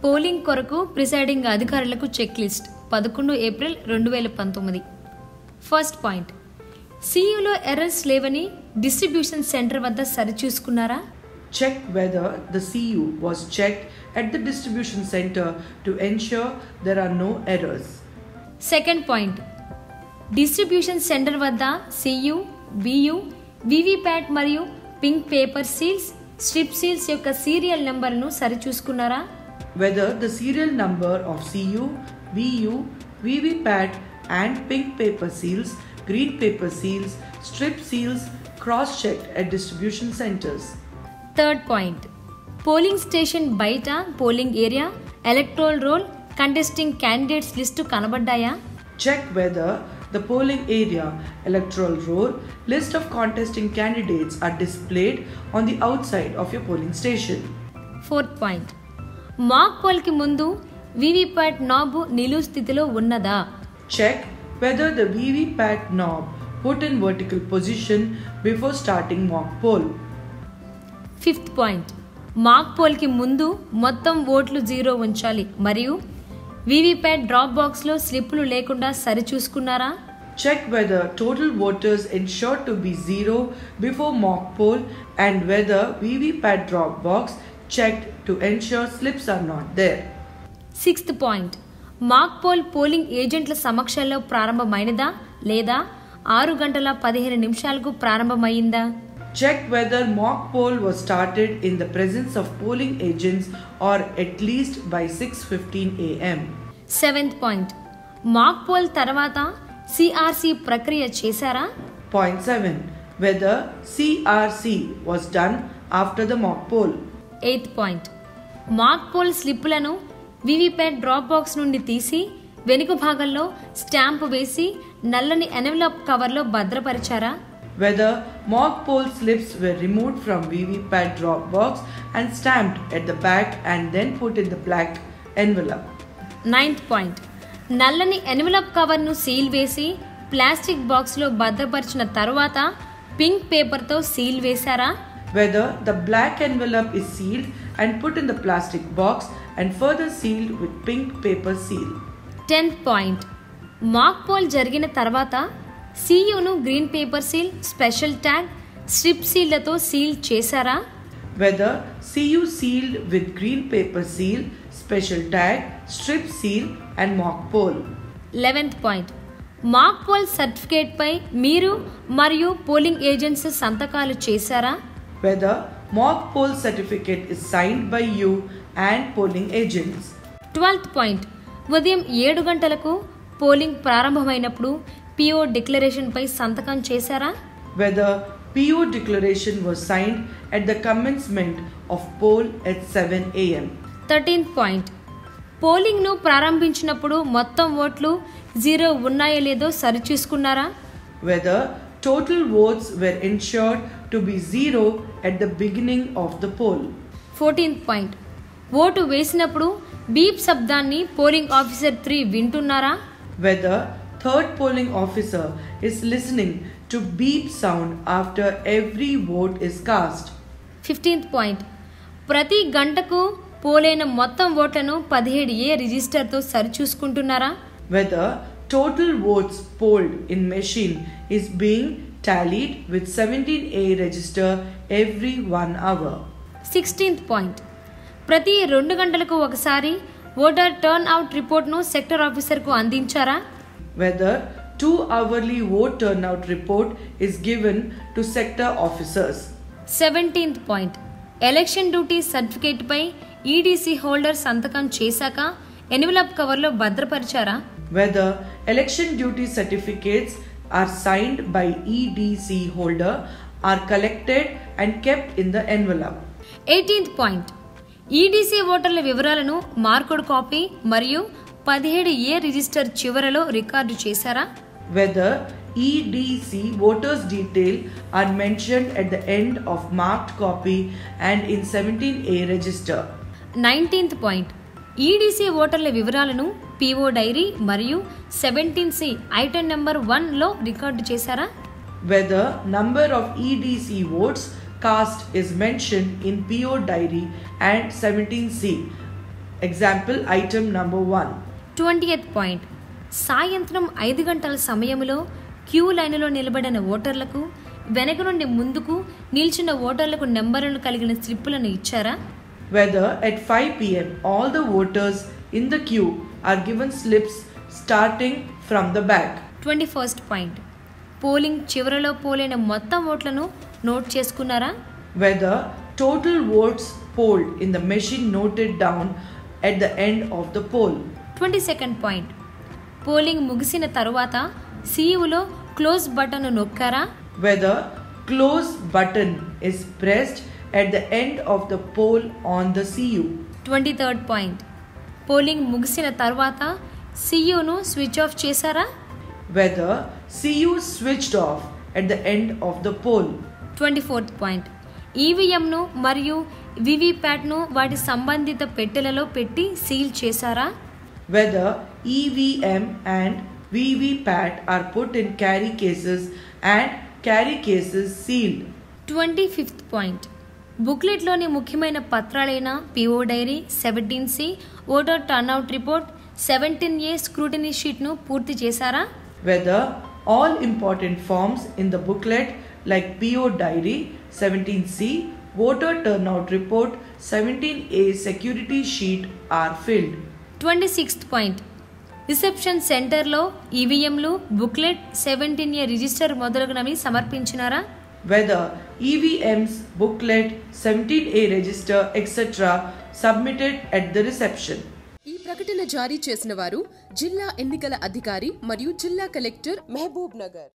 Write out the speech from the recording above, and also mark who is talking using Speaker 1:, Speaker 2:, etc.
Speaker 1: Polling కొరకు presiding అధికారులకు check list 11 April 2019. First point, సియులో ఎర్రర్స్ లేవని డిస్ట్రిబ్యూషన్ సెంటర్ వద్ద సరిచూసుకున్నారా?
Speaker 2: Check whether the CU was checked at the distribution center to ensure there are no errors.
Speaker 1: Second point, distribution centre వద్ద CU, BU, VVPAT మరియు pink paper seals, strip seals యొక్క serial నంబర్ను సరిచూసుకున్నారా?
Speaker 2: Whether the serial number of CU, BU, VVPAT and pink paper seals, green paper seals, strip seals cross-checked at distribution centers.
Speaker 1: Third point, polling station బయట polling area, electoral roll, contesting candidates list కనబడ్డాయా?
Speaker 2: Check whether the polling area, electoral roll, list of contesting candidates are displayed on the outside of your polling station.
Speaker 1: Fourth point, mock పోల్కి ముందు VVPAT knob నిలువు స్థితిలో ఉన్నదా?
Speaker 2: Check whether the VVPAT knob put in vertical position before starting mock poll.
Speaker 1: Fifth point, mock పోల్కి ముందు మొత్తం ఓట్లు 0 ఉంచాలి మరియు వివిప్యాట్ డ్రాప్ బాక్స్లో స్లిప్పులు లేకుండా సరిచూసుకున్నారా?
Speaker 2: Check whether total voters ensured to be 0 before mock poll and whether VVPAT drop box checked to ensure slips are not there.
Speaker 1: Sixth point, mock pole polling ఏజెంట్ల సమక్షంలో ప్రారంభమైనదా లేదా 6 గంటల 15 నిమిషాలకు ప్రారంభమైందా?
Speaker 2: Check whether mock poll was started in the presence of polling agents or at least by 6:15 a.m.
Speaker 1: Seventh point, mock pole తర్వాత CRC ప్రక్రియ చేశారా?
Speaker 2: Point 7. Whether CRC was done after the mock poll.
Speaker 1: Eighth point, mock pole స్లిప్పులను VVPAT drop box నుండి తీసి వెనుక భాగంలో stamp వేసి నల్లని ఎన్వలప్ కవర్లో భద్రపరిచారా?
Speaker 2: Whether mock poll slips were removed from VVPAT drop box and stamped at the back and then put in the black envelope.
Speaker 1: Ninth point, నల్లని ఎన్వలప్ కవర్ను సీల్ వేసి ప్లాస్టిక్ బాక్స్లో భద్రపరిచిన తర్వాత పింక్ పేపర్తో సీల్ వేశారా?
Speaker 2: Whether the black envelope is sealed and put in the plastic box and further sealed with pink paper seal.
Speaker 1: 10th point, mock poll జరిగిన తర్వాత సియును green paper seal, special tag, strip సీళ్లతో seal చేశారా?
Speaker 2: Whether CU sealed with green paper seal, special tag, strip seal and mock poll.
Speaker 1: 11th point, mock poll సర్టిఫికేట్పై మీరు మరియు polling agents సంతకాలు చేశారా?
Speaker 2: Whether mock poll certificate is signed by you and polling agents.
Speaker 1: 12th point, ఉదయం 7 గంటలకు polling ప్రారంభమైనప్పుడు PO డిక్లరేషన్పై సంతకం చేశారా?
Speaker 2: Whether PO declaration was signed at the commencement of poll at 7 a.m.
Speaker 1: 13th point, పోలింగ్ను ప్రారంభించినప్పుడు మొత్తం ఓట్లు 0 ఉన్నాయో లేదో సరిచూసుకున్నారా?
Speaker 2: Whether total votes were ensured to be 0 at the beginning of the poll.
Speaker 1: 14th point, vote వేసినప్పుడు beep శబ్దాన్ని polling officer 3 వింటున్నారా?
Speaker 2: Whether third polling officer is listening to beep sound after every vote is cast.
Speaker 1: 15th point, ప్రతి గంటకు పోలైన మొత్తం ఓట్లను 17A రిజిస్టర్తో సరిచూసుకుంటున్నారా?
Speaker 2: Whether total votes polled in machine is being tallied with 17A register every 1 hour.
Speaker 1: 16th point, ప్రతి 2 గంటలకు ఒకసారి voter turn out రిపోర్ట్ను sector ఆఫీసర్కు అందించారా?
Speaker 2: Whether 2 hourly vote turnout report is given to sector officers.
Speaker 1: 17th point, election duty సర్టిఫికేట్పై EDC holder సంతకం చేశాక envelope కవర్లో భద్రపరిచారా?
Speaker 2: Whether election duty certificates are signed by EDC holder are collected and kept in the envelope.
Speaker 1: 18th point, EDC ఓటర్ల వివరాలను marked copy మరియు 17A register చివరలో record చేశారా?
Speaker 2: Whether EDC voters detail are mentioned at the end of marked copy and in 17A register.
Speaker 1: 19th point, EDC ఓటర్ల వివరాలను PO dairy మరియు 17C item number 1లో record చేశారా?
Speaker 2: Whether number of EDC votes cast is mentioned in PO diary and 17C Example item number 1.
Speaker 1: 20th point సాయంత్రం 5 గంటల సమయంలో queue లైన్లో నిలబడిన ఓటర్లకు వెనక నుండి ముందుకు నిల్చున్న ఓటర్లకు నెంబర్లను కలిగిన స్లిప్పులను ఇచ్చారా?
Speaker 2: Whether at 5 p.m. all the voters in the queue are given slips starting from the back.
Speaker 1: 21st point polling చివరలో పోలైన మొత్తం ఓట్లను నోట్ చేసుకున్నారా?
Speaker 2: Whether total votes polled in the machine noted down at the end of the poll.
Speaker 1: 22nd point polling ముగిసిన తరువాత సీఈఓలో close button నొక్కారా?
Speaker 2: Whether close button is pressed at the end of the poll on the CU.
Speaker 1: 23rd point polling ముగిసిన తర్వాత సీఈఓను switch off చేశారా?
Speaker 2: Whether CU switched off at the end of the poll.
Speaker 1: 24th point ఈవీఎంను మరియు వివిప్యాట్ను వాటి సంబంధిత పెట్టెలలో పెట్టి seal చేశారా?
Speaker 2: Whether EVM and VVPAT are put in carry cases and carry cases sealed.
Speaker 1: 25th point బుక్లెట్లోని ముఖ్యమైన పత్రాలైన PO diary, 17C, voter turnout report, 17A scrutiny షీట్ను పూర్తి చేశారా?
Speaker 2: Whether all important forms in the booklet like PO diary, 17C, voter turnout report, 17A security sheet are filled.
Speaker 1: 26th point reception సెంటర్లో ఈవీఎంలు, booklet, 17A register మొదలగునవి సమర్పించినారా?
Speaker 2: Whether EVMs, booklet, 17A register, etc. submitted at the reception.
Speaker 3: ఈ ప్రకటన జారీ చేసిన వారు జిల్లా ఎన్నికల అధికారి మరియు జిల్లా కలెక్టర్ మహబూబ్ నగర్.